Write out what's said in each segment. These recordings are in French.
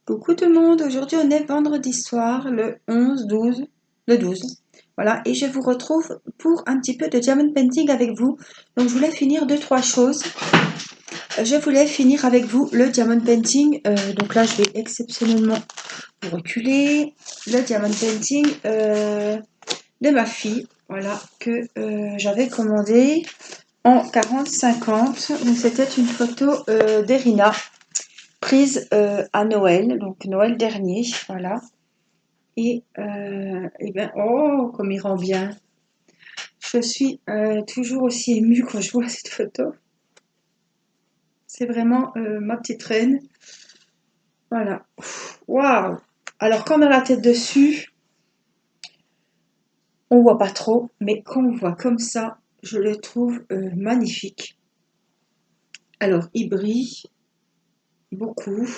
Coucou tout le monde, aujourd'hui on est vendredi soir, le 11-12, le 12. Voilà, et je vous retrouve pour un petit peu de diamond painting avec vous. Donc je voulais finir deux, trois choses. Je voulais finir avec vous le diamond painting. Donc là je vais exceptionnellement vous reculer. Le diamond painting de ma fille, voilà, que j'avais commandé en 40-50. Donc c'était une photo d'Erina prise à Noël, donc Noël dernier, voilà. Et ben, oh, comme il rend bien. Je suis toujours aussi émue quand je vois cette photo. C'est vraiment ma petite reine. Voilà. Waouh! Alors, quand on a la tête dessus, on voit pas trop, mais quand on voit comme ça, je le trouve magnifique. Alors, il brille beaucoup.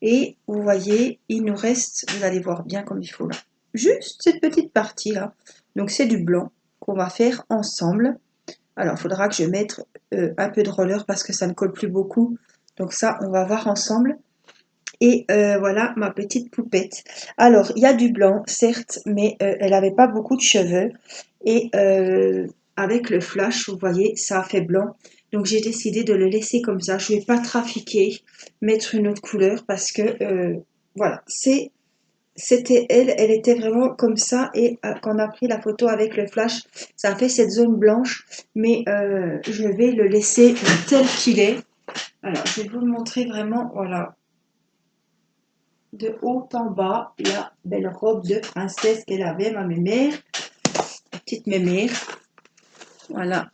Et vous voyez, il nous reste, vous allez voir bien comme il faut là, juste cette petite partie là. Donc c'est du blanc qu'on va faire ensemble. Alors il faudra que je mette un peu de roller parce que ça ne colle plus beaucoup. Donc ça, on va voir ensemble. Et voilà ma petite poupette. Alors il y a du blanc, certes, mais elle n'avait pas beaucoup de cheveux. Et avec le flash, vous voyez, ça a fait blanc. Donc j'ai décidé de le laisser comme ça. Je ne vais pas trafiquer, mettre une autre couleur parce que voilà, c'était elle, elle était vraiment comme ça. Et quand on a pris la photo avec le flash, ça a fait cette zone blanche. Mais je vais le laisser tel qu'il est. Alors je vais vous le montrer vraiment, voilà, de haut en bas, la belle robe de princesse qu'elle avait, ma mémère, la petite mémère. Voilà.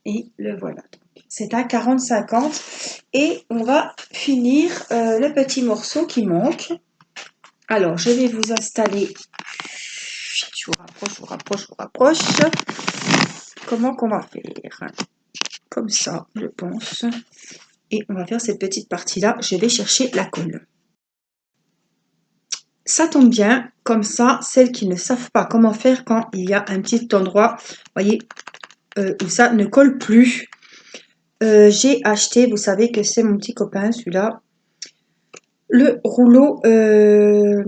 Et le voilà. C'est un 40-50. Et on va finir le petit morceau qui manque. Alors, je vais vous installer. Je vous rapproche, je vous rapproche, je vous rapproche. Comment qu'on va faire? Comme ça, je pense. Et on va faire cette petite partie-là. Je vais chercher la colle. Ça tombe bien, comme ça, celles qui ne savent pas comment faire quand il y a un petit endroit, voyez, où ça ne colle plus. J'ai acheté, vous savez que c'est mon petit copain, celui-là, le rouleau, le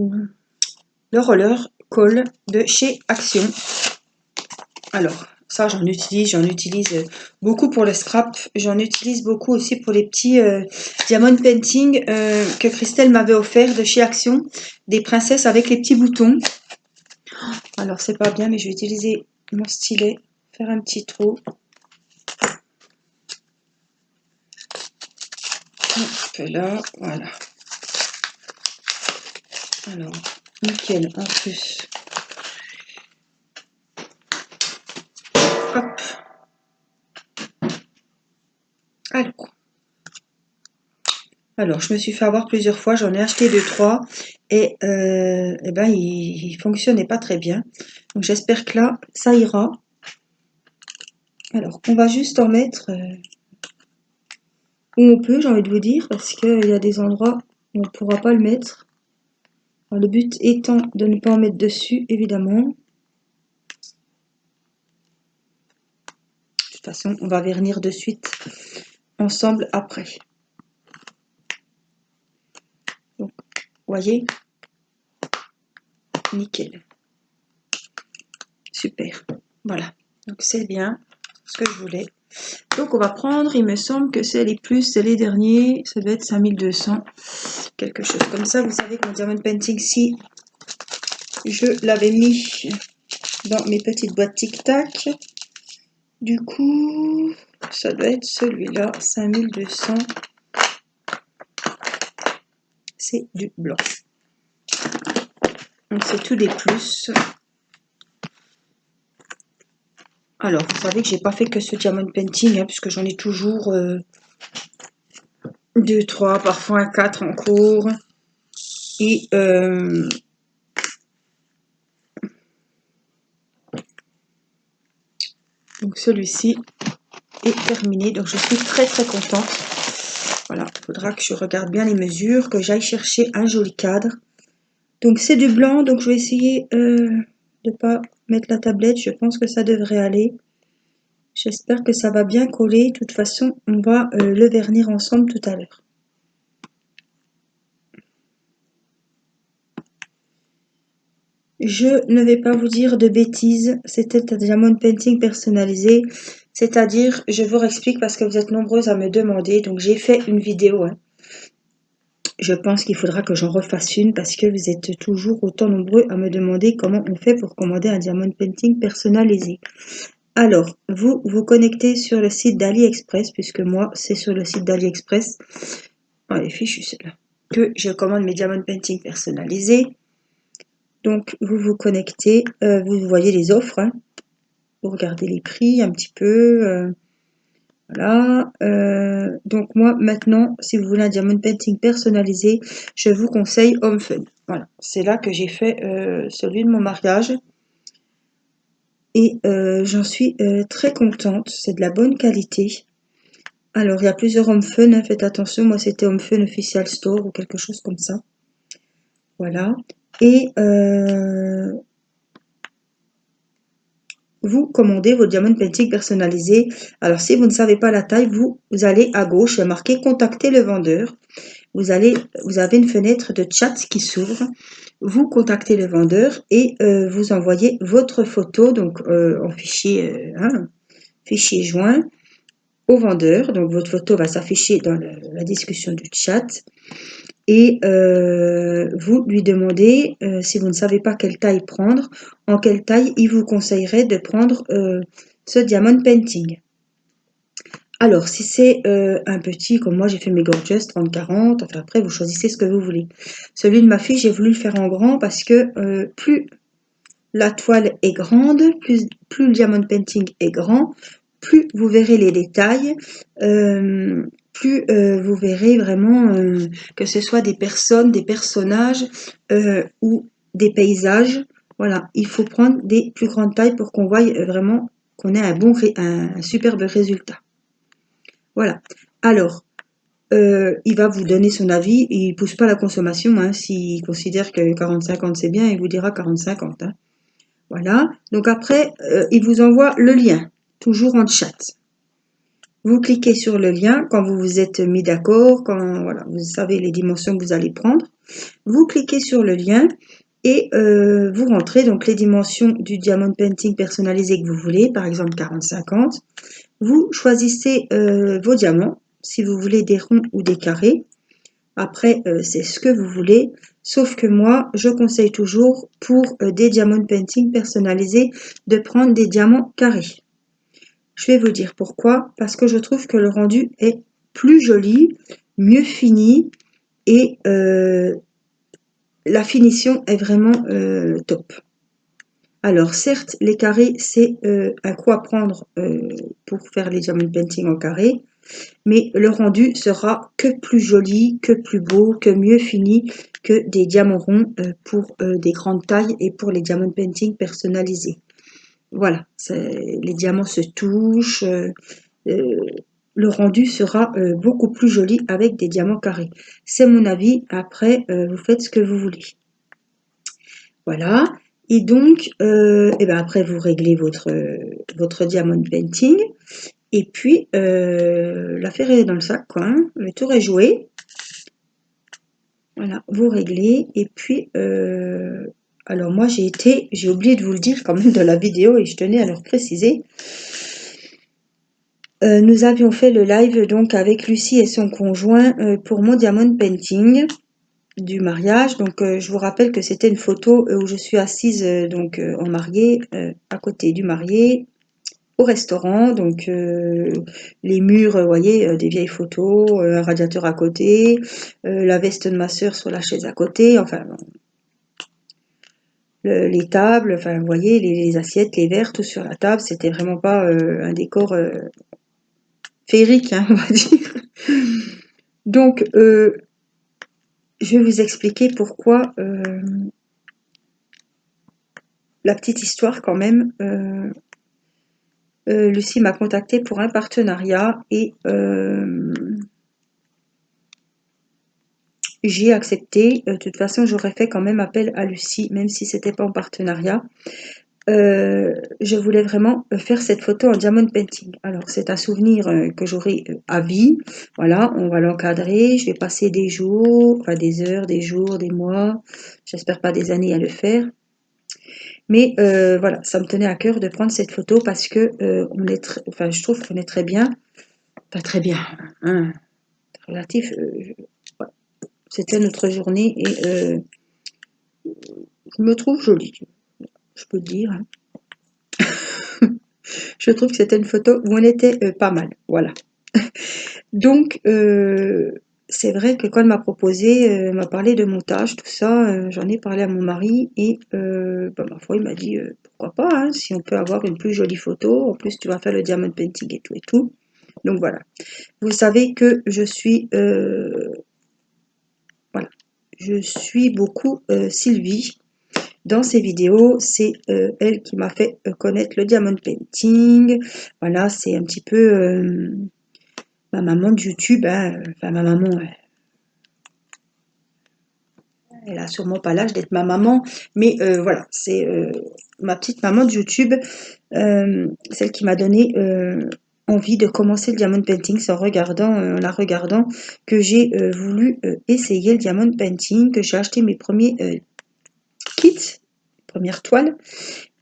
roller colle de chez Action. Alors, ça, j'en utilise beaucoup pour le scrap. J'en utilise beaucoup aussi pour les petits diamond painting que Christelle m'avait offert de chez Action. Des princesses avec les petits boutons. Alors, c'est pas bien, mais je vais utiliser mon stylet. Faire un petit trou. Hop là, voilà. Alors, nickel, en plus. Hop. Alors, je me suis fait avoir plusieurs fois, j'en ai acheté 2-3 et ben, il fonctionnait pas très bien. Donc, j'espère que là, ça ira. Alors, on va juste en mettre où on peut, j'ai envie de vous dire, parce qu'il y a des endroits où on ne pourra pas le mettre. Alors, le but étant de ne pas en mettre dessus, évidemment. De toute façon, on va vernir de suite ensemble après. Donc, vous voyez, nickel. Super. Voilà. Donc, c'est bien ce que je voulais. Donc, on va prendre, il me semble que c'est les plus, c'est les derniers. Ça doit être 5200. Quelque chose comme ça. Vous savez que mon diamond painting, si je l'avais mis dans mes petites boîtes tic-tac. Du coup, ça doit être celui-là, 5200. C'est du blanc. Donc, c'est tout des plus. Alors, vous savez que j'ai pas fait que ce diamond painting, hein, puisque j'en ai toujours 2, 3, parfois 4 en cours. Et donc celui-ci est terminé. Donc je suis très très contente. Voilà, il faudra que je regarde bien les mesures, que j'aille chercher un joli cadre. Donc c'est du blanc, donc je vais essayer de pas mettre la tablette. Je pense que ça devrait aller. J'espère que ça va bien coller. De toute façon, on va le vernir ensemble tout à l'heure. Je ne vais pas vous dire de bêtises, c'était un diamond painting personnalisé, c'est-à-dire, je vous explique parce que vous êtes nombreuses à me demander, donc j'ai fait une vidéo, hein. Je pense qu'il faudra que j'en refasse une parce que vous êtes toujours autant nombreux à me demander comment on fait pour commander un diamond painting personnalisé. Alors, vous vous connectez sur le site d'AliExpress, puisque moi, c'est sur le site d'AliExpress, les fichus celle-là, que je commande mes diamond painting personnalisés. Donc, vous vous connectez, vous voyez les offres, hein. Vous regardez les prix un petit peu, voilà. Donc moi, maintenant, si vous voulez un diamond painting personnalisé, je vous conseille Home Fun. Voilà, c'est là que j'ai fait celui de mon mariage. Et j'en suis très contente, c'est de la bonne qualité. Alors, il y a plusieurs Home Fun, hein, faites attention, moi c'était Home Fun Official Store ou quelque chose comme ça. Voilà. Et vous commandez vos diamond painting personnalisés. Alors, si vous ne savez pas la taille, vous allez à gauche, il y a marqué contacter le vendeur. Vous avez une fenêtre de chat qui s'ouvre. Vous contactez le vendeur et vous envoyez votre photo, donc en fichier, fichier joint au vendeur. Donc, votre photo va s'afficher dans la discussion du chat. Et vous lui demandez, si vous ne savez pas quelle taille prendre, en quelle taille il vous conseillerait de prendre ce diamond painting. Alors, si c'est un petit, comme moi j'ai fait mes gorgeous 30-40, enfin après vous choisissez ce que vous voulez. Celui de ma fille, j'ai voulu le faire en grand parce que plus la toile est grande, plus le diamond painting est grand, plus vous verrez les détails, plus vous verrez vraiment que ce soit des personnes, des personnages ou des paysages. Voilà, il faut prendre des plus grandes tailles pour qu'on voie vraiment qu'on ait un superbe résultat. Voilà. Alors, il va vous donner son avis. Il ne pousse pas la consommation. Hein. S'il considère que 40-50 c'est bien, il vous dira 40-50. Hein. Voilà. Donc après, il vous envoie le lien, toujours en chat. Vous cliquez sur le lien quand vous vous êtes mis d'accord, quand voilà, vous savez les dimensions que vous allez prendre. Vous cliquez sur le lien et vous rentrez donc les dimensions du diamond painting personnalisé que vous voulez, par exemple 40-50. Vous choisissez vos diamants, si vous voulez des ronds ou des carrés. Après, c'est ce que vous voulez. Sauf que moi, je conseille toujours pour des diamond painting personnalisés de prendre des diamants carrés. Je vais vous dire pourquoi. Parce que je trouve que le rendu est plus joli, mieux fini et la finition est vraiment top. Alors certes, les carrés, c'est un coup à prendre pour faire les diamond painting en carré, mais le rendu sera que plus joli, que plus beau, que mieux fini que des diamants ronds pour des grandes tailles et pour les diamond painting personnalisés. Voilà, les diamants se touchent, le rendu sera beaucoup plus joli avec des diamants carrés. C'est mon avis, après vous faites ce que vous voulez. Voilà. Et donc, et ben après, vous réglez votre diamond painting. Et puis, l'affaire est dans le sac, quoi. Hein. Le tour est joué. Voilà, vous réglez. Et puis, alors moi, j'ai oublié de vous le dire quand même dans la vidéo et je tenais à le préciser. Nous avions fait le live donc avec Lucie et son conjoint pour mon diamond painting du mariage. Donc, je vous rappelle que c'était une photo où je suis assise en mariée, à côté du marié, au restaurant. Donc, les murs, vous voyez, des vieilles photos, un radiateur à côté, la veste de ma soeur sur la chaise à côté. Enfin, les tables, enfin, vous voyez, les assiettes, les verres, tout sur la table. C'était vraiment pas un décor féerique, hein, on va dire. Donc, je vais vous expliquer pourquoi la petite histoire quand même. Lucie m'a contacté pour un partenariat et j'ai accepté. De toute façon, j'aurais fait quand même appel à Lucie, même si c'était pas en partenariat. Je voulais vraiment faire cette photo en diamond painting. Alors, c'est un souvenir que j'aurai à vie. Voilà, on va l'encadrer. Je vais passer des jours, enfin des heures, des jours, des mois. J'espère pas des années à le faire. Mais voilà, ça me tenait à cœur de prendre cette photo parce que enfin, je trouve qu'on est très bien, pas très bien, hein, relatif. Ouais. C'était notre journée et je me trouve jolie, je peux le dire. Hein. Je trouve que c'était une photo où on était pas mal, voilà. Donc, c'est vrai que quand elle m'a proposé, m'a parlé de montage, tout ça, j'en ai parlé à mon mari et bah, ma foi, il m'a dit pourquoi pas, hein, si on peut avoir une plus jolie photo. En plus, tu vas faire le diamond painting et tout et tout. Donc voilà. Vous savez que je suis, voilà, je suis beaucoup Sylvie. Dans ses vidéos, c'est elle qui m'a fait connaître le diamond painting. Voilà, c'est un petit peu ma maman de YouTube. Hein. Enfin, ma maman, elle a sûrement pas l'âge d'être ma maman, mais voilà, c'est ma petite maman de YouTube, celle qui m'a donné envie de commencer le diamond painting. C'est en la regardant, que j'ai voulu essayer le diamond painting, que j'ai acheté mes premiers kits, premières toiles,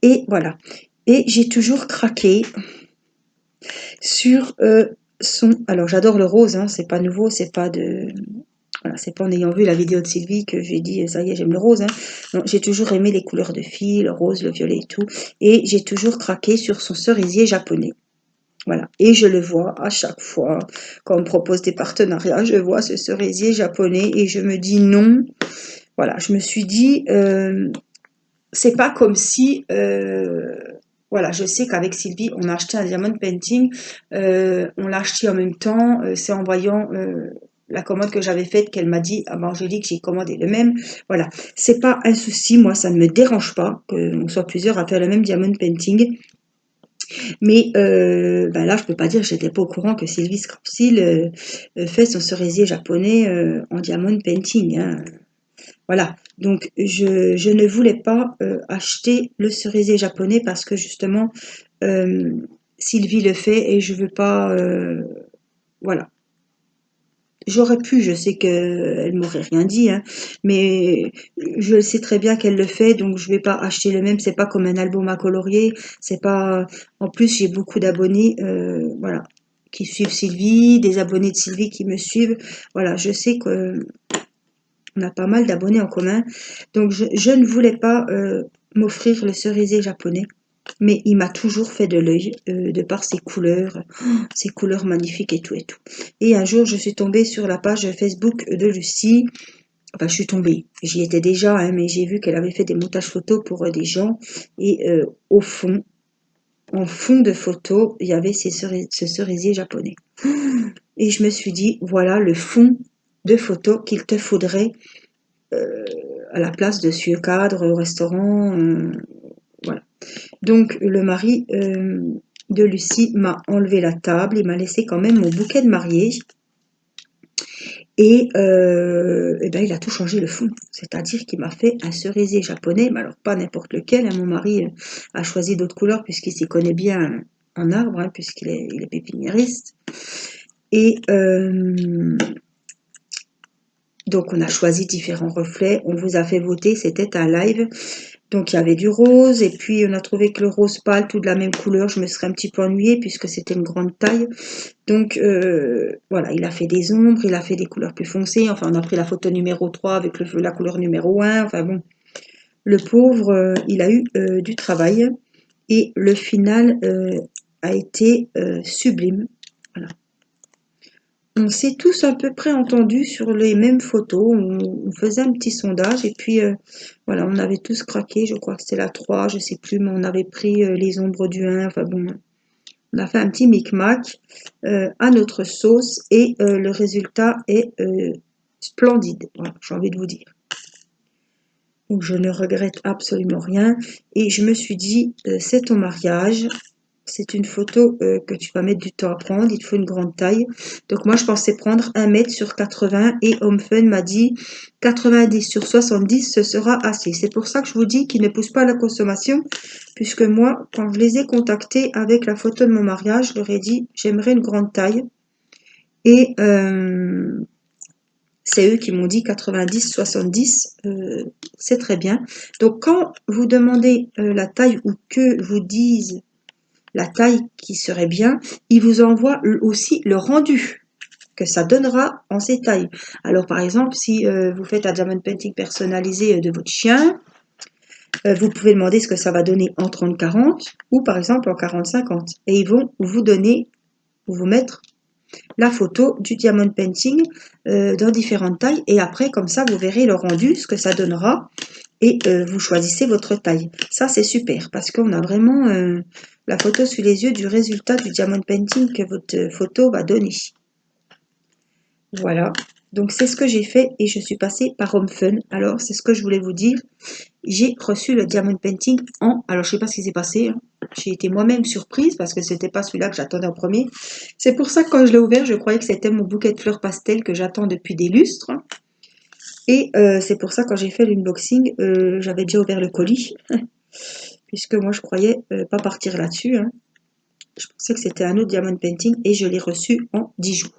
et voilà. Et j'ai toujours craqué sur son. Alors j'adore le rose, hein, c'est pas nouveau, c'est pas de. Voilà, c'est pas en ayant vu la vidéo de Sylvie que j'ai dit ça y est, j'aime le rose. Hein. Non, j'ai toujours aimé les couleurs de filles, le rose, le violet et tout. Et j'ai toujours craqué sur son cerisier japonais. Voilà. Et je le vois à chaque fois quand on me propose des partenariats, je vois ce cerisier japonais et je me dis non. Voilà, je me suis dit, c'est pas comme si, voilà, je sais qu'avec Sylvie, on a acheté un diamond painting, on l'a acheté en même temps, c'est en voyant la commande que j'avais faite qu'elle m'a dit, ah ben Angélique, j'ai commandé le même. Voilà, c'est pas un souci, moi, ça ne me dérange pas qu'on soit plusieurs à faire le même diamond painting. Mais ben là, je peux pas dire, j'étais pas au courant que Sylvie Scrapsil fait son cerisier japonais en diamond painting. Hein. Voilà, donc je ne voulais pas acheter le cerisier japonais parce que justement euh, Sylvie le fait et je veux pas. Voilà, j'aurais pu, je sais qu'elle m'aurait rien dit, hein, mais je sais très bien qu'elle le fait, donc je vais pas acheter le même. C'est pas comme un album à colorier, c'est pas. En plus, j'ai beaucoup d'abonnés, voilà, qui suivent Sylvie, des abonnés de Sylvie qui me suivent. Voilà, je sais que on a pas mal d'abonnés en commun. Donc, je ne voulais pas m'offrir le cerisier japonais. Mais il m'a toujours fait de l'œil, de par ses couleurs magnifiques et tout et tout. Et un jour, je suis tombée sur la page Facebook de Lucie. Enfin, je suis tombée. J'y étais déjà, hein, mais j'ai vu qu'elle avait fait des montages photos pour des gens. Et au fond, en fond de photo, il y avait ce cerisier japonais. Et je me suis dit, voilà le fond de photo qu'il te faudrait à la place de ce cadre au restaurant. Voilà. Donc le mari de Lucie m'a enlevé la table, il m'a laissé quand même mon bouquet de mariée et ben, il a tout changé le fond. C'est-à-dire qu'il m'a fait un cerisier japonais, mais alors pas n'importe lequel. Hein. Mon mari a choisi d'autres couleurs puisqu'il s'y connaît bien en arbre, hein, il est pépiniériste. Et donc on a choisi différents reflets, on vous a fait voter, c'était un live. Donc il y avait du rose et puis on a trouvé que le rose pâle, tout de la même couleur, je me serais un petit peu ennuyée puisque c'était une grande taille. Donc voilà, il a fait des ombres, il a fait des couleurs plus foncées. Enfin, on a pris la photo numéro 3 avec la couleur numéro 1. Enfin bon, le pauvre, il a eu du travail et le final a été sublime. Voilà. On s'est tous à peu près entendus sur les mêmes photos. On faisait un petit sondage et puis voilà, on avait tous craqué. Je crois que c'était la 3, je sais plus, mais on avait pris les ombres du 1. Enfin bon, on a fait un petit micmac à notre sauce et le résultat est splendide. Voilà, j'ai envie de vous dire. Donc je ne regrette absolument rien et je me suis dit, c'est ton mariage. C'est une photo que tu vas mettre du temps à prendre, il te faut une grande taille. Donc moi je pensais prendre 1 m sur 80 et HomeFun m'a dit 90 sur 70 ce sera assez. C'est pour ça que je vous dis qu'il ne pousse pas à la consommation puisque moi quand je les ai contactés avec la photo de mon mariage, je leur ai dit j'aimerais une grande taille et C'est eux qui m'ont dit 90, 70, c'est très bien. Donc, quand vous demandez la taille ou que vous disent la taille qui serait bien, ils vous envoient aussi le rendu que ça donnera en ces tailles. Alors, par exemple, si vous faites un diamond painting personnalisé de votre chien, vous pouvez demander ce que ça va donner en 30-40 ou par exemple en 40-50. Et ils vont vous donner, vous mettre la photo du diamond painting dans différentes tailles. Et après, comme ça, vous verrez le rendu, ce que ça donnera. Et vous choisissez votre taille. Ça, c'est super parce qu'on a vraiment la photo sous les yeux du résultat du diamond painting que votre photo va donner. Voilà. Donc, c'est ce que j'ai fait et je suis passée par Home Fun. Alors, c'est ce que je voulais vous dire. J'ai reçu le diamond painting en... Alors, je sais pas ce qui s'est passé. Hein. J'ai été moi-même surprise parce que c'était pas celui-là que j'attendais en premier. C'est pour ça que quand je l'ai ouvert, je croyais que c'était mon bouquet de fleurs pastel que j'attends depuis des lustres. Et c'est pour ça quand j'ai fait l'unboxing, j'avais déjà ouvert le colis. Puisque moi, je croyais pas partir là-dessus. Hein. Je pensais que c'était un autre diamond painting et je l'ai reçu en 10 jours.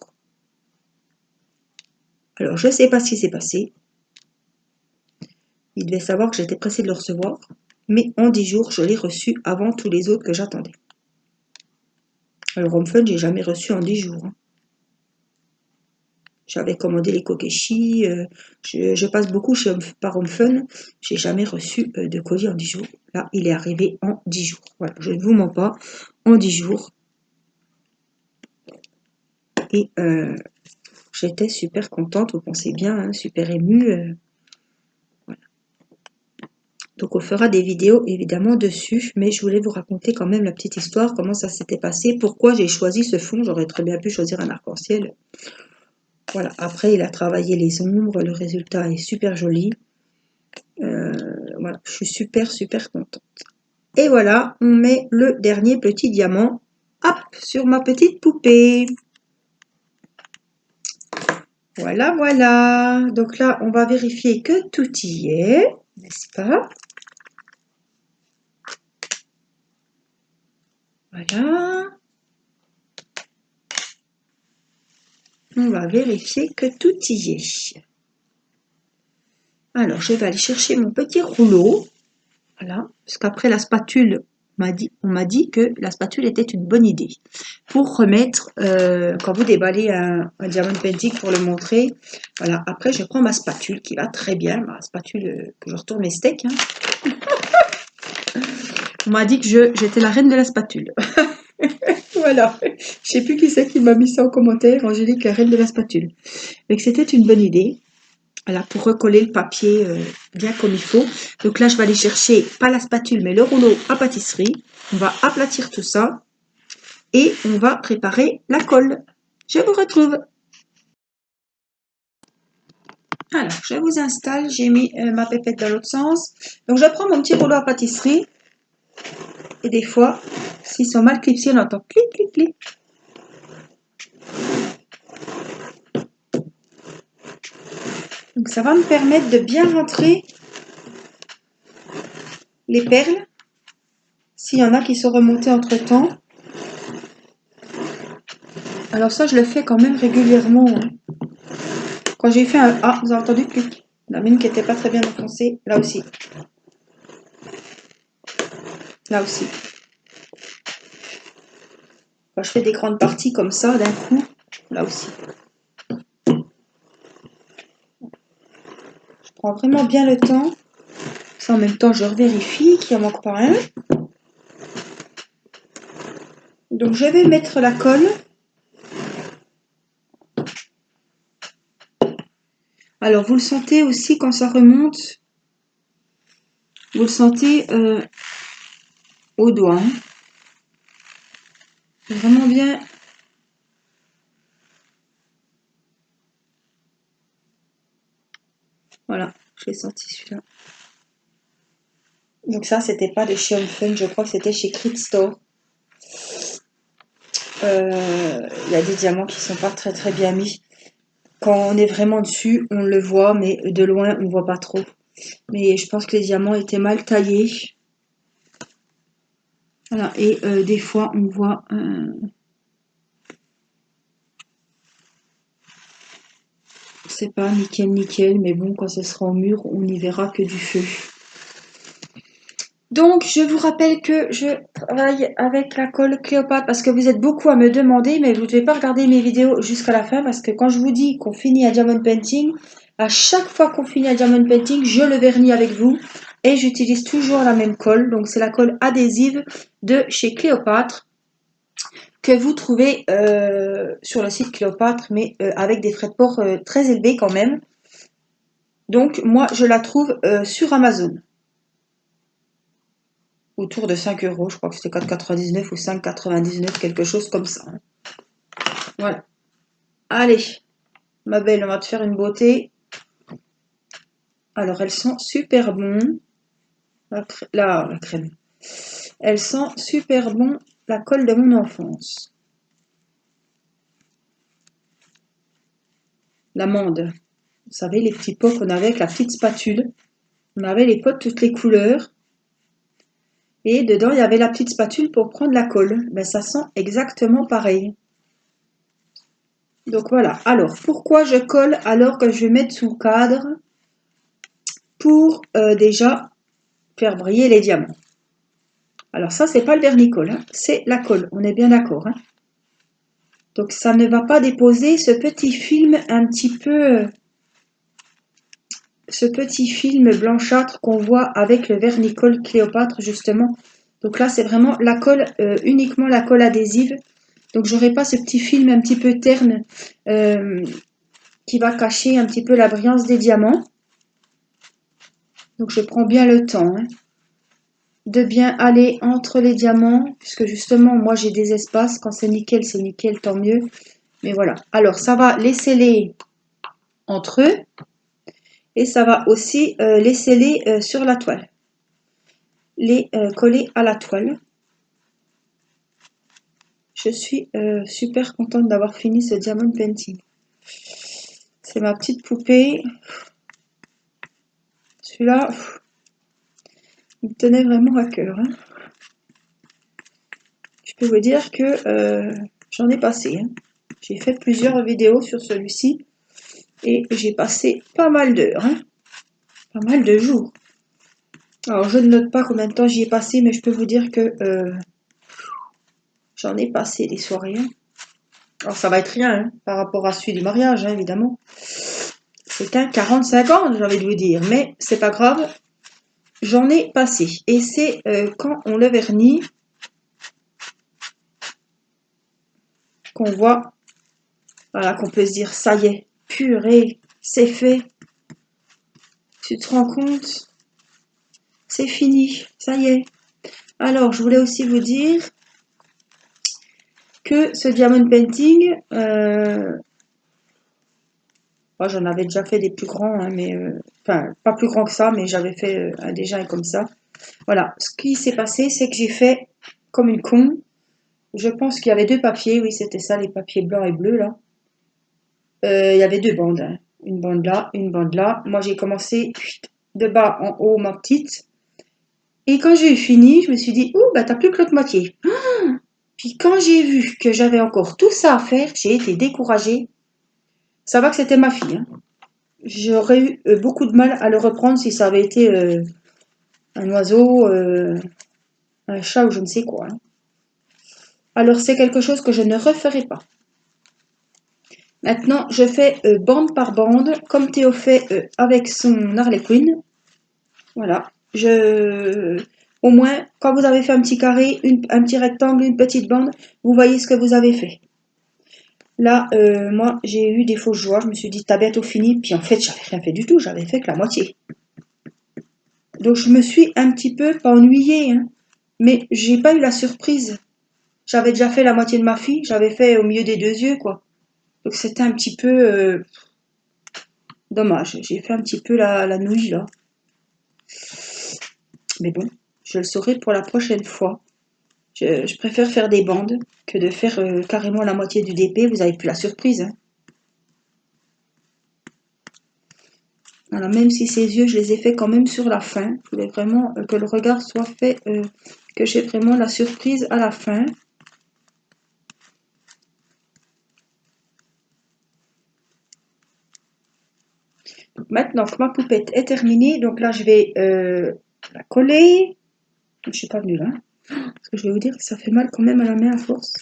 Alors, je sais pas ce qui s'est passé. Il devait savoir que j'étais pressée de le recevoir. Mais en 10 jours, je l'ai reçu avant tous les autres que j'attendais. Alors, Home Fun, j'ai jamais reçu en 10 jours. Hein. J'avais commandé les kokeshi. Je passe beaucoup par Home Fun. J'ai jamais reçu de colis en 10 jours. Là, il est arrivé en 10 jours. Voilà, je ne vous mens pas. En 10 jours. Et j'étais super contente, vous pensez bien, hein, super émue. Voilà. Donc on fera des vidéos évidemment dessus, mais je voulais vous raconter quand même la petite histoire, comment ça s'était passé, pourquoi j'ai choisi ce fond, j'aurais très bien pu choisir un arc-en-ciel. Voilà, après il a travaillé les ombres, le résultat est super joli. Voilà, je suis super contente. Et voilà, on met le dernier petit diamant, hop, sur ma petite poupée. Voilà, voilà. Donc là, on va vérifier que tout y est, n'est-ce pas? Voilà. On va vérifier que tout y est. Alors, je vais aller chercher mon petit rouleau. Voilà. Parce qu'après la spatule, on m'a dit que la spatule était une bonne idée. Pour remettre, quand vous déballez un diamond painting pour le montrer, voilà. Après, je prends ma spatule qui va très bien. Ma spatule que je retourne mes steaks. Hein. On m'a dit que j'étais la reine de la spatule. Voilà. Je sais plus qui c'est qui m'a mis ça en commentaire. Angélique, la reine de la spatule. Donc, c'était une bonne idée. Voilà, pour recoller le papier bien comme il faut. Donc là, je vais aller chercher, pas la spatule, mais le rouleau à pâtisserie. On va aplatir tout ça. Et on va préparer la colle. Je vous retrouve. Alors, je vous installe. J'ai mis ma pépette dans l'autre sens. Donc, je prends mon petit rouleau à pâtisserie. Et des fois, s'ils sont mal clipsés, on entend clic, clic, clic. Donc, ça va me permettre de bien rentrer les perles. S'il y en a qui sont remontées entre-temps. Alors ça, je le fais quand même régulièrement. Hein. Quand j'ai fait un... Ah, vous avez entendu clic. La mine qui n'était pas très bien enfoncée. Là aussi. Là aussi. Quand je fais des grandes parties comme ça, d'un coup, là aussi. Je prends vraiment bien le temps. Ça, en même temps, je revérifie qu'il n'y en manque pas un. Donc, je vais mettre la colle. Alors, vous le sentez aussi quand ça remonte. Vous le sentez au doigt. Hein. Vraiment bien. Voilà, je l'ai senti celui-là. Donc ça, c'était pas de chez Home Fun, je crois que c'était chez Crit Store. Il y a des diamants qui sont pas très très bien mis. Quand on est vraiment dessus, on le voit, mais de loin, on voit pas trop. Mais je pense que les diamants étaient mal taillés. Voilà, et des fois, on voit... c'est pas nickel, mais bon, quand ce sera au mur, on n'y verra que du feu. Donc, je vous rappelle que je travaille avec la colle Cléopâtre parce que vous êtes beaucoup à me demander, mais vous ne devez pas regarder mes vidéos jusqu'à la fin parce que quand je vous dis qu'on finit un diamond painting, à chaque fois qu'on finit un diamond painting, je le vernis avec vous et j'utilise toujours la même colle. Donc, c'est la colle adhésive de chez Cléopâtre que vous trouvez sur le site Cléopâtre, mais avec des frais de port très élevés quand même. Donc, moi, je la trouve sur Amazon. Autour de 5 €, je crois que c'était 4,99 ou 5,99, quelque chose comme ça. Voilà. Allez, ma belle, on va te faire une beauté. Alors, elles sont super bon. La crème. Elles sont super bon, la colle de mon enfance. L'amande. Vous savez, les petits pots qu'on avait avec la petite spatule. On avait les pots de toutes les couleurs. Et dedans, il y avait la petite spatule pour prendre la colle. Ben, ça sent exactement pareil. Donc voilà. Alors, pourquoi je colle alors que je vais mettre sous cadre pour déjà faire briller les diamants. Alors ça, c'est pas le vernis-colle, hein, c'est la colle. On est bien d'accord. Hein. Donc ça ne va pas déposer ce petit film un petit peu... ce petit film blanchâtre qu'on voit avec le vernis-colle Cléopâtre, justement. Donc là, c'est vraiment la colle, uniquement la colle adhésive. Donc j'aurai pas ce petit film un petit peu terne qui va cacher un petit peu la brillance des diamants. Donc je prends bien le temps hein, de bien aller entre les diamants, puisque justement, moi j'ai des espaces. Quand c'est nickel, tant mieux. Mais voilà. Alors ça va les sceller entre eux et ça va aussi les sceller sur la toile. Les coller à la toile. Je suis super contente d'avoir fini ce diamond painting. C'est ma petite poupée. Celui-là, il me tenait vraiment à cœur. Hein. Je peux vous dire que j'en ai passé. Hein. J'ai fait plusieurs vidéos sur celui-ci et j'ai passé pas mal d'heures. Hein. Pas mal de jours. Alors, je ne note pas combien de temps j'y ai passé, mais je peux vous dire que j'en ai passé des soirées. Hein. Alors, ça va être rien hein, par rapport à celui du mariage, hein, évidemment. C'est un 45 ans, j'ai envie de vous dire, mais c'est pas grave. J'en ai passé. Et c'est quand on le vernit qu'on voit, voilà, qu'on peut se dire, ça y est, purée, c'est fait. Tu te rends compte? C'est fini, ça y est. Alors, je voulais aussi vous dire que ce diamond painting, j'en avais déjà fait des plus grands, hein, mais enfin, pas plus grand que ça, mais j'avais fait déjà un comme ça. Voilà, ce qui s'est passé, c'est que j'ai fait comme une con. Je pense qu'il y avait deux papiers, oui, c'était ça, les papiers blancs et bleus, là. Il y avait deux bandes, hein. Une bande là, une bande là. Moi, j'ai commencé de bas en haut, ma petite. Et quand j'ai eu fini, je me suis dit, ouh, bah, t'as plus que l'autre moitié. Puis quand j'ai vu que j'avais encore tout ça à faire, j'ai été découragée. Ça va que c'était ma fille, hein. J'aurais eu beaucoup de mal à le reprendre si ça avait été un oiseau, un chat ou je ne sais quoi. Hein. Alors c'est quelque chose que je ne referai pas. Maintenant, je fais bande par bande, comme Théo fait avec son Harley Quinn. Voilà. Au moins, quand vous avez fait un petit carré, un petit rectangle, une petite bande, vous voyez ce que vous avez fait. Là, moi, j'ai eu des fausses joies. Je me suis dit, t'as bientôt fini. Puis en fait, j'avais rien fait du tout. J'avais fait que la moitié. Donc, je me suis un petit peu, pas ennuyée, hein, mais j'ai pas eu la surprise. J'avais déjà fait la moitié de ma fille. J'avais fait au milieu des deux yeux, quoi. Donc, c'était un petit peu dommage. J'ai fait un petit peu la nouille, là. Mais bon, je le saurai pour la prochaine fois. Je préfère faire des bandes que de faire carrément la moitié du DP. Vous avez plus la surprise, hein. Alors, même si ces yeux, je les ai fait quand même sur la fin. Je voulais vraiment que le regard soit fait, que j'ai vraiment la surprise à la fin. maintenant que ma poupette est terminée, donc là je vais la coller. Je suis pas venue là. Parce que je vais vous dire que ça fait mal quand même à la main à force.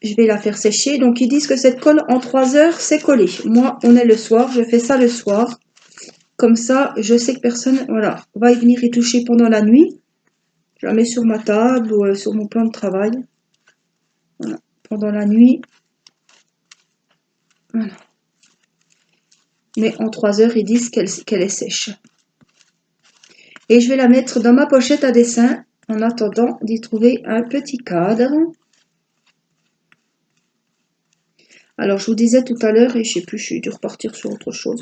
Je vais la faire sécher. Donc ils disent que cette colle en 3 heures c'est collé. Moi on est le soir, je fais ça le soir. Comme ça je sais que personne voilà, va y venir y toucher pendant la nuit. Je la mets sur ma table ou sur mon plan de travail. Voilà. Pendant la nuit. Voilà. Mais en 3 heures ils disent qu'elle est sèche. Et je vais la mettre dans ma pochette à dessin en attendant d'y trouver un petit cadre. Alors, je vous disais tout à l'heure, et je sais plus, je suis dû repartir sur autre chose,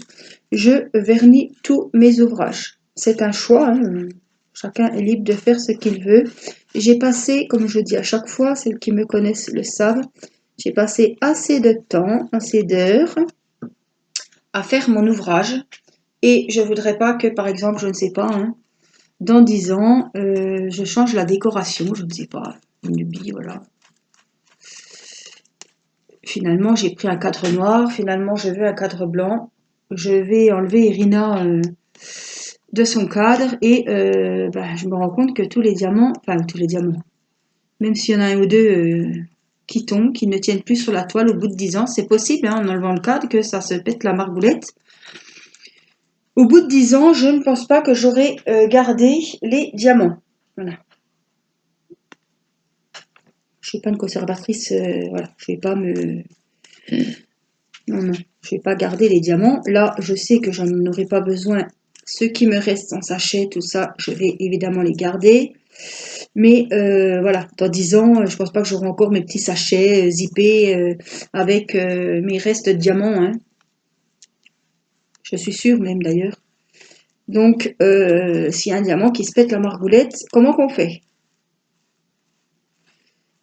je vernis tous mes ouvrages. C'est un choix, hein, chacun est libre de faire ce qu'il veut. J'ai passé, comme je dis à chaque fois, celles qui me connaissent le savent, j'ai passé assez de temps, assez d'heures à faire mon ouvrage. Et je voudrais pas que, par exemple, je ne sais pas, hein, dans 10 ans, je change la décoration, je ne sais pas, une lubie, voilà. Finalement, j'ai pris un cadre noir. Finalement, je veux un cadre blanc. Je vais enlever Irina de son cadre et je me rends compte que tous les diamants, enfin tous les diamants, même s'il y en a un ou deux qui tombent, qui ne tiennent plus sur la toile au bout de 10 ans, c'est possible hein, en enlevant le cadre que ça se pète la margoulette. Au bout de 10 ans, je ne pense pas que j'aurai gardé les diamants. Voilà. Je suis pas une conservatrice, voilà, je vais pas me... Non, je vais pas garder les diamants. Là, je sais que j'en aurai pas besoin. Ceux qui me restent en sachet, tout ça, je vais évidemment les garder. Mais voilà, dans 10 ans, je pense pas que j'aurai encore mes petits sachets zippés avec mes restes de diamants. Hein. Je suis sûre même d'ailleurs. Donc, s'il y a un diamant qui se pète la margoulette, comment qu'on fait?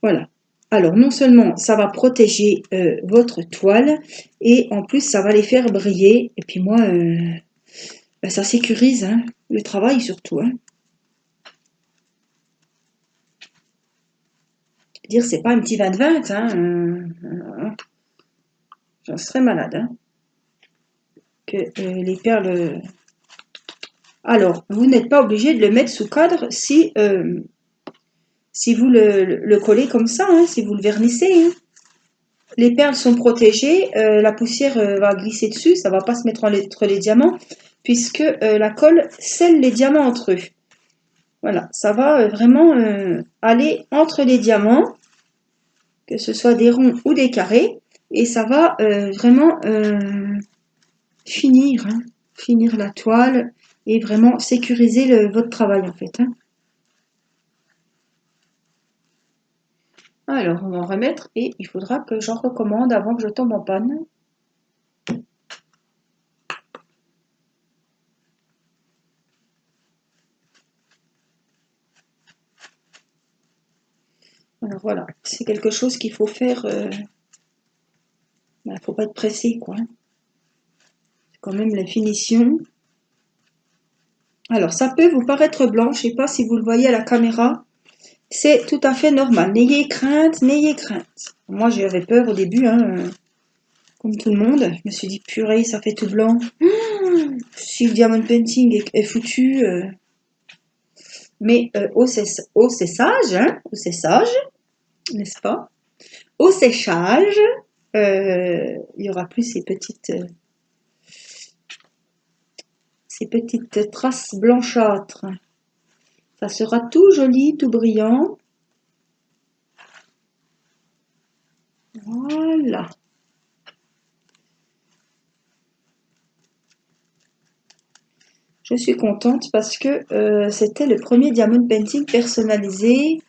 Voilà. Alors, non seulement ça va protéger votre toile, et en plus, ça va les faire briller. Et puis moi, ça sécurise hein, le travail surtout. Hein. Dire, c'est pas un petit 20-20, hein, j'en serais malade. Hein. Que les perles... Alors, vous n'êtes pas obligé de le mettre sous cadre si vous le collez comme ça, hein, si vous le vernissez. Hein. Les perles sont protégées, la poussière va glisser dessus, ça ne va pas se mettre entre les diamants, puisque la colle scelle les diamants entre eux. Voilà, ça va vraiment aller entre les diamants, que ce soit des ronds ou des carrés, et ça va vraiment finir la toile et vraiment sécuriser votre travail en fait. Hein. Alors, on va en remettre et il faudra que j'en recommande avant que je tombe en panne. Alors voilà, c'est quelque chose qu'il faut faire. Faut pas être pressé, quoi. C'est quand même la finition. Alors, ça peut vous paraître blanc, je sais pas si vous le voyez à la caméra. C'est tout à fait normal. N'ayez crainte, n'ayez crainte. Moi, j'avais peur au début, hein, comme tout le monde. Je me suis dit, purée, ça fait tout blanc. Si le diamond painting est foutu. Mais au séchage, hein, au séchage, n'est-ce pas? Au séchage, il y aura plus ces petites traces blanchâtres. Ça sera tout joli, tout brillant. Voilà. Je suis contente parce que c'était le premier diamond painting personnalisé.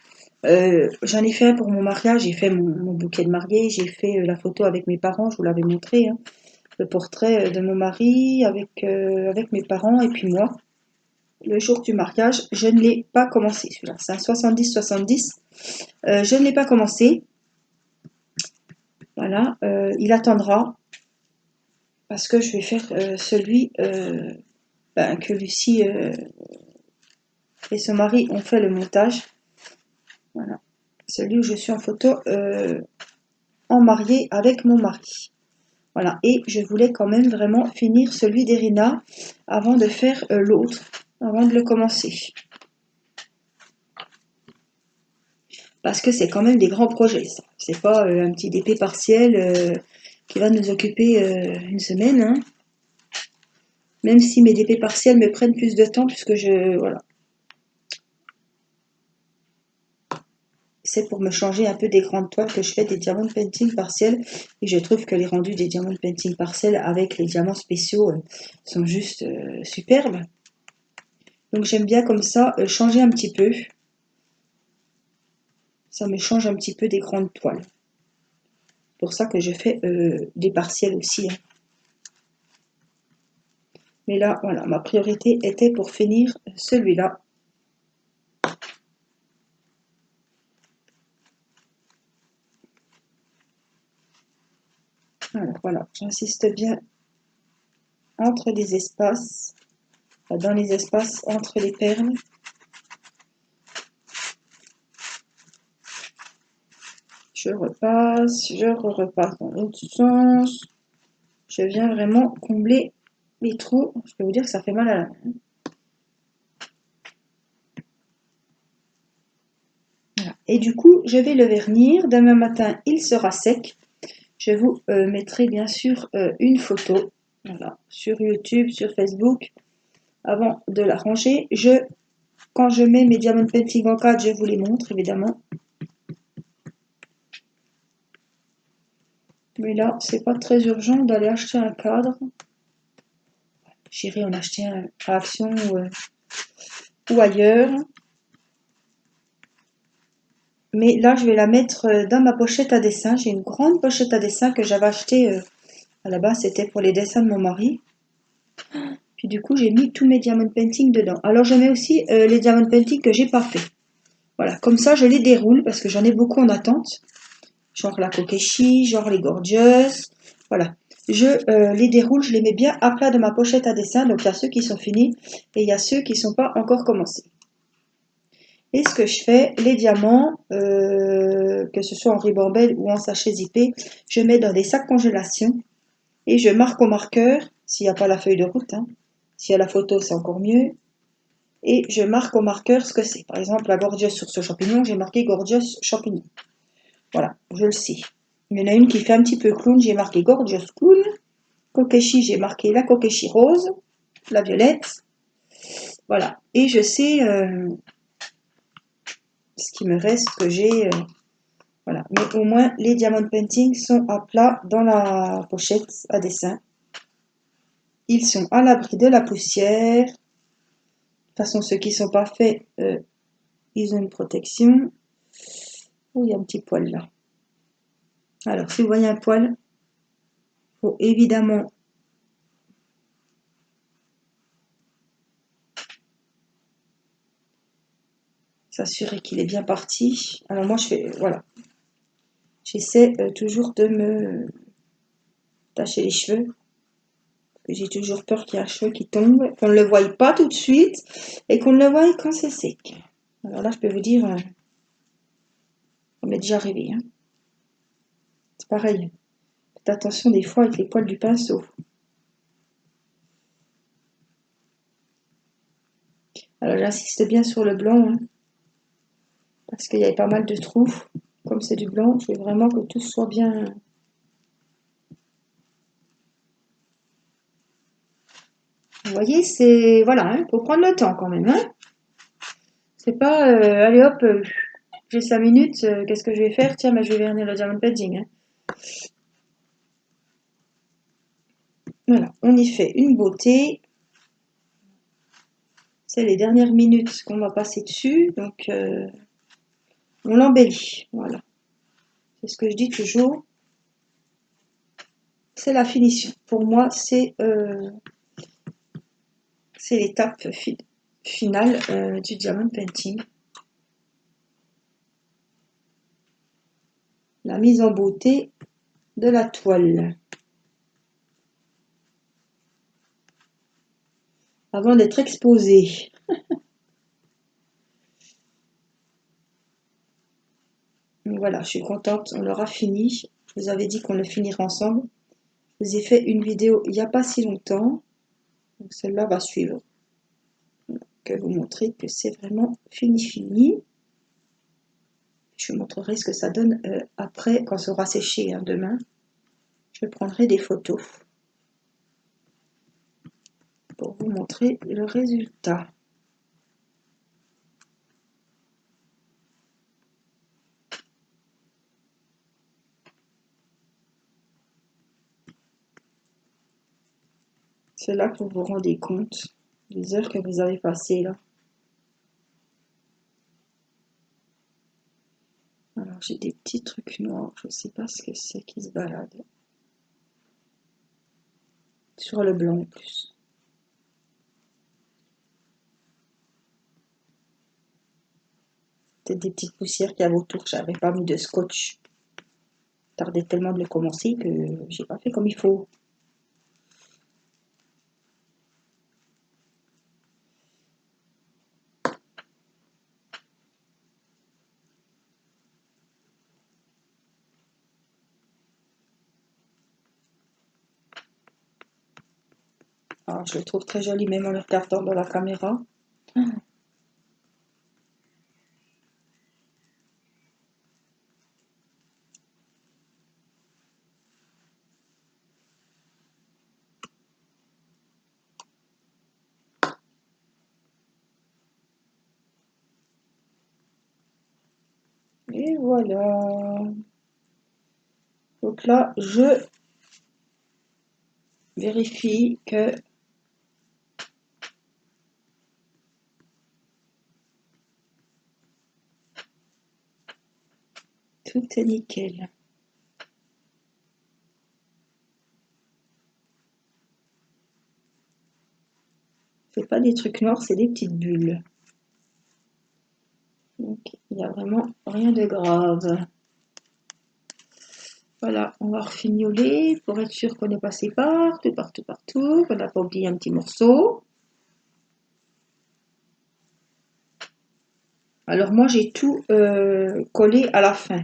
J'en ai fait un pour mon mariage, j'ai fait mon bouquet de mariée, j'ai fait la photo avec mes parents, je vous l'avais montré, hein, le portrait de mon mari avec mes parents et puis moi. Le jour du mariage, je ne l'ai pas commencé celui-là, c'est un 70-70. Je ne l'ai pas commencé. Voilà, il attendra parce que je vais faire celui que Lucie et son mari ont fait le montage. Voilà, celui où je suis en photo en mariée avec mon mari. Voilà, et je voulais quand même vraiment finir celui d'Erina avant de faire l'autre, avant de le commencer. Parce que c'est quand même des grands projets, ça. C'est pas un petit DP partiel qui va nous occuper une semaine, hein. Même si mes DP partiels me prennent plus de temps, puisque voilà. C'est pour me changer un peu des grandes toiles que je fais des diamants painting partiels. Et je trouve que les rendus des diamants painting partiels avec les diamants spéciaux sont juste superbes. Donc j'aime bien comme ça changer un petit peu. Ça me change un petit peu des grandes toiles. C'est pour ça que je fais des partiels aussi, hein. Mais là, voilà, ma priorité était pour finir celui-là. Alors voilà, j'insiste bien entre les espaces, dans les espaces entre les perles. Je repasse, je repasse dans l'autre sens. Je viens vraiment combler les trous. Je peux vous dire que ça fait mal à la main. Voilà. Et du coup, je vais le vernir. Demain matin, il sera sec. Je vous mettrai bien sûr une photo, voilà, sur YouTube, sur Facebook, avant de la ranger. Quand je mets mes diamond painting en cadre, je vous les montre évidemment. Mais là, c'est pas très urgent d'aller acheter un cadre. J'irai en acheter un à Action ou ailleurs. Mais là, je vais la mettre dans ma pochette à dessin. J'ai une grande pochette à dessin que j'avais achetée à la base, c'était pour les dessins de mon mari. Puis du coup, j'ai mis tous mes diamond painting dedans. Alors, je mets aussi les diamond painting que j'ai pas fait. Voilà, comme ça, je les déroule parce que j'en ai beaucoup en attente. Genre la Kokeshi, genre les Gorgeous. Voilà. Je les déroule, je les mets bien à plat dans ma pochette à dessin. Donc, il y a ceux qui sont finis et il y a ceux qui ne sont pas encore commencés. Et ce que je fais, les diamants, que ce soit en ribambelle ou en sachet zippé, je mets dans des sacs congélation et je marque au marqueur, s'il n'y a pas la feuille de route, hein. S'il y a la photo, c'est encore mieux. Et je marque au marqueur ce que c'est. Par exemple, la Gorgeous sur ce champignon, j'ai marqué Gorgeous champignon. Voilà, je le sais. Il y en a une qui fait un petit peu clown, j'ai marqué Gorgeous clown. Kokeshi, j'ai marqué la Kokeshi rose, la violette. Voilà, et je sais ce qui me reste que j'ai. Voilà, mais au moins les diamond painting sont à plat dans la pochette à dessin. Ils sont à l'abri de la poussière. De toute façon, ceux qui ne sont pas faits, ils ont une protection. Oh, il y a un petit poil là. Alors, si vous voyez un poil, il faut évidemment s'assurer qu'il est bien parti. Alors moi, je fais, voilà. J'essaie toujours de me tacher les cheveux. J'ai toujours peur qu'il y ait un cheveu qui tombe, qu'on ne le voie pas tout de suite et qu'on le voie quand c'est sec. Alors là, je peux vous dire, ça m'est déjà arrivé, hein. C'est pareil. Faites attention des fois avec les poils du pinceau. Alors j'insiste bien sur le blanc, hein, parce qu'il y avait pas mal de trous. Comme c'est du blanc, je veux vraiment que tout soit bien. Vous voyez, c'est... Voilà, hein, faut prendre le temps quand même, hein. C'est pas, allez hop, j'ai 5 minutes, qu'est-ce que je vais faire? Tiens, bah, je vais vernir le diamond painting, hein. Voilà, on y fait une beauté. C'est les dernières minutes qu'on va passer dessus, donc on l'embellit, voilà. C'est ce que je dis toujours. C'est la finition. Pour moi, c'est l'étape finale du diamond painting. La mise en beauté de la toile. Avant d'être exposée. Donc voilà, je suis contente, on l'aura fini. Je vous avais dit qu'on le finirait ensemble. Je vous ai fait une vidéo il n'y a pas si longtemps. Donc celle-là va suivre. Je vais vous montrer que c'est vraiment fini. Je vous montrerai ce que ça donne après, quand ça aura séché, hein, demain. Je prendrai des photos pour vous montrer le résultat. C'est là que vous vous rendez compte des heures que vous avez passées là. Alors j'ai des petits trucs noirs, je ne sais pas ce que c'est qui se balade. Sur le blanc en plus. Peut-être des petites poussières qu'il y avait autour, j'avais pas mis de scotch. Tardait tellement de le commencer que j'ai pas fait comme il faut. Alors je le trouve très joli même en le regardant dans la caméra. Et voilà. Donc là, je vérifie que tout est nickel. C'est pas des trucs noirs, c'est des petites bulles. Donc il n'y a vraiment rien de grave. Voilà, on va refignoler pour être sûr qu'on est passé partout, qu'on n'a pas oublié un petit morceau. Alors moi j'ai tout collé à la fin.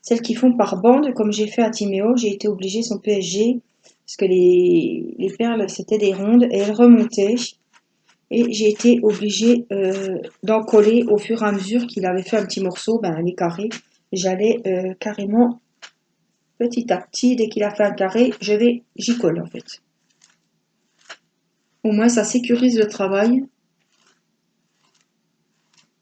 Celles qui font par bande, comme j'ai fait à Timéo, j'ai été obligée son PSG, parce que les perles c'était des rondes et elles remontaient. Et j'ai été obligée d'en coller au fur et à mesure qu'il avait fait un petit morceau, ben les carrés. J'allais carrément petit à petit, dès qu'il a fait un carré, j'y colle en fait. Au moins ça sécurise le travail.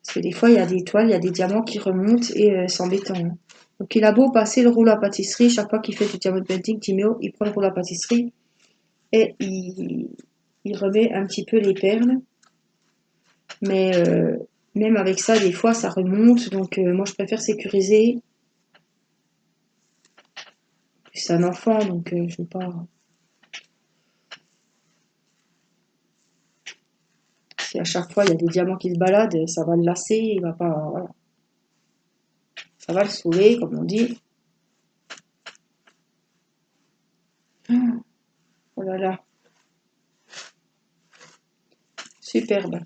Parce que des fois il y a des toiles, il y a des diamants qui remontent et c'est embêtant. Hein. Donc il a beau passer le rouleau à pâtisserie, chaque fois qu'il fait du diamond painting, Timéo, il prend le rouleau à pâtisserie et il remet un petit peu les perles. Mais même avec ça, des fois, ça remonte. Donc moi, je préfère sécuriser. C'est un enfant, donc je ne veux pas... Si à chaque fois, il y a des diamants qui se baladent, ça va le lasser. Il va pas... Voilà. Ça va le saouler, comme on dit. Oh là là. Superbe.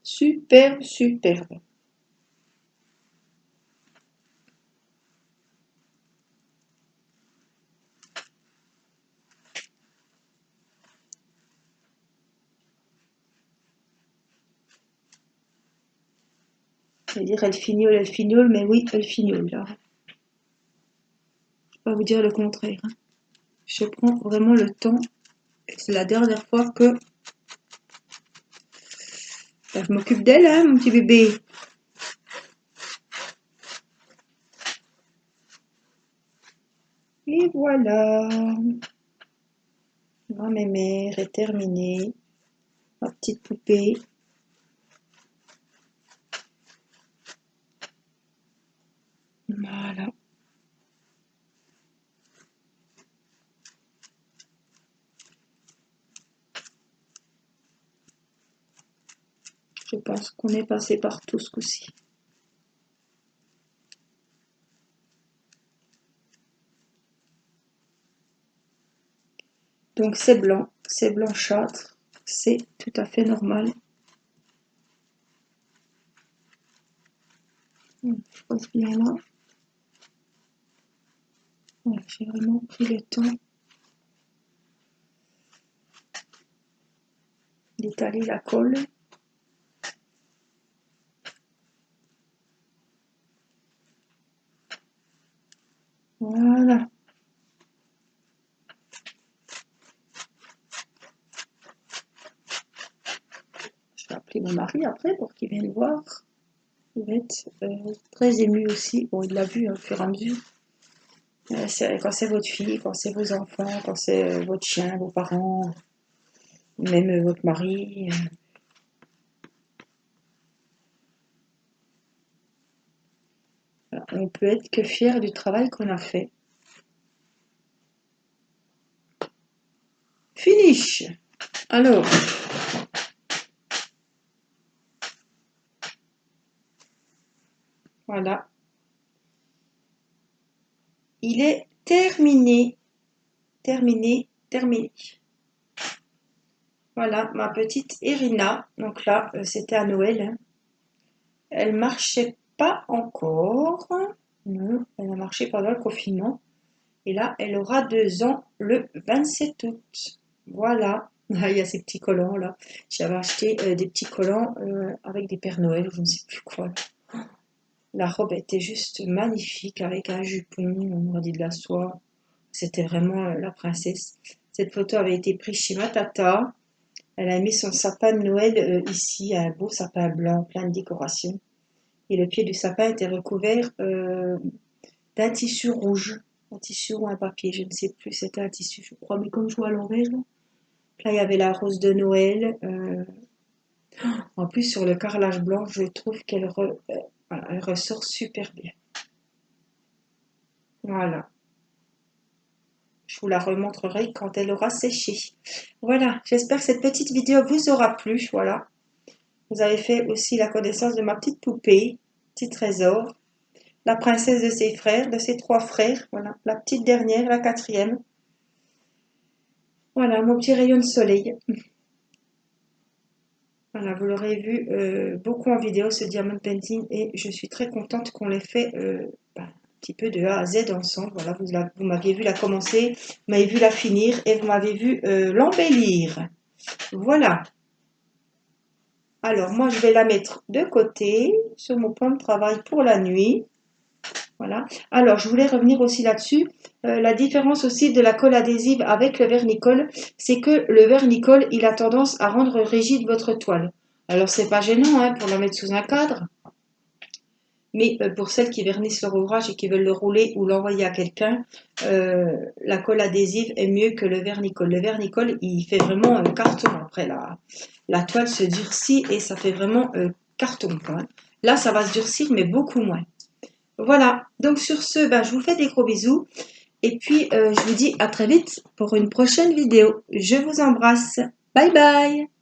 Superbe. Je vais dire, elle fignole, mais oui, elle fignole, là. Je ne vais pas vous dire le contraire. Hein. Je prends vraiment le temps. C'est la dernière fois que je m'occupe d'elle, hein, mon petit bébé. Et voilà. Ma mémère est terminée. Ma petite poupée. Voilà. Je pense qu'on est passé par tout ce coup-ci. Donc c'est blanc, c'est blanchâtre, c'est tout à fait normal. Je pose bien là. Voilà, j'ai vraiment pris le temps d'étaler la colle. Voilà. Je vais appeler mon mari après pour qu'il vienne voir. Il va être très ému aussi. Bon, il l'a vu au fur et à mesure. Quand c'est votre fille, quand c'est vos enfants, quand c'est votre chien, vos parents, même votre mari. On peut être que fier du travail qu'on a fait. Finish. Alors, voilà. Il est terminé. Terminé, terminé. Voilà, ma petite Irina. Donc là, c'était à Noël. Hein. Elle marchait pas encore. Non, elle a marché pendant le confinement. Et là, elle aura 2 ans le 27 août. Voilà. Ah, il y a ces petits collants là. J'avais acheté des petits collants avec des Pères Noël, je ne sais plus quoi. La robe était juste magnifique avec un jupon, on aurait dit de la soie. C'était vraiment la princesse. Cette photo avait été prise chez ma tata. Elle a mis son sapin de Noël ici, un beau sapin blanc, plein de décorations. Et le pied du sapin était recouvert d'un tissu rouge. Un tissu ou un papier, je ne sais plus, c'était un tissu, je crois, mais comme je vois à l'envers. Là, il y avait la rose de Noël. En plus, sur le carrelage blanc, je trouve voilà, elle ressort super bien. Voilà. Je vous la remontrerai quand elle aura séché. Voilà, j'espère que cette petite vidéo vous aura plu. Voilà. Vous avez fait aussi la connaissance de ma petite poupée, petit trésor. La princesse de ses frères, de ses 3 frères. Voilà, la petite dernière, la 4e. Voilà, mon petit rayon de soleil. Voilà, vous l'aurez vu beaucoup en vidéo, ce diamond painting, et je suis très contente qu'on l'ait fait un petit peu de A à Z ensemble. Voilà, vous m'aviez vu la commencer, vous m'avez vu la finir, et vous m'avez vu l'embellir. Voilà. Alors, moi, je vais la mettre de côté sur mon plan de travail pour la nuit. Voilà. Alors, je voulais revenir aussi là-dessus. La différence aussi de la colle adhésive avec le vernicole, c'est que le vernicole, il a tendance à rendre rigide votre toile. Alors, c'est pas gênant hein, pour la mettre sous un cadre, mais pour celles qui vernissent leur ouvrage et qui veulent le rouler ou l'envoyer à quelqu'un, la colle adhésive est mieux que le vernicole. Le vernicole, il fait vraiment carton. Après, la toile se durcit et ça fait vraiment carton. Quoi. Là, ça va se durcir, mais beaucoup moins. Voilà, donc sur ce, je vous fais des gros bisous et puis je vous dis à très vite pour une prochaine vidéo. Je vous embrasse. Bye bye!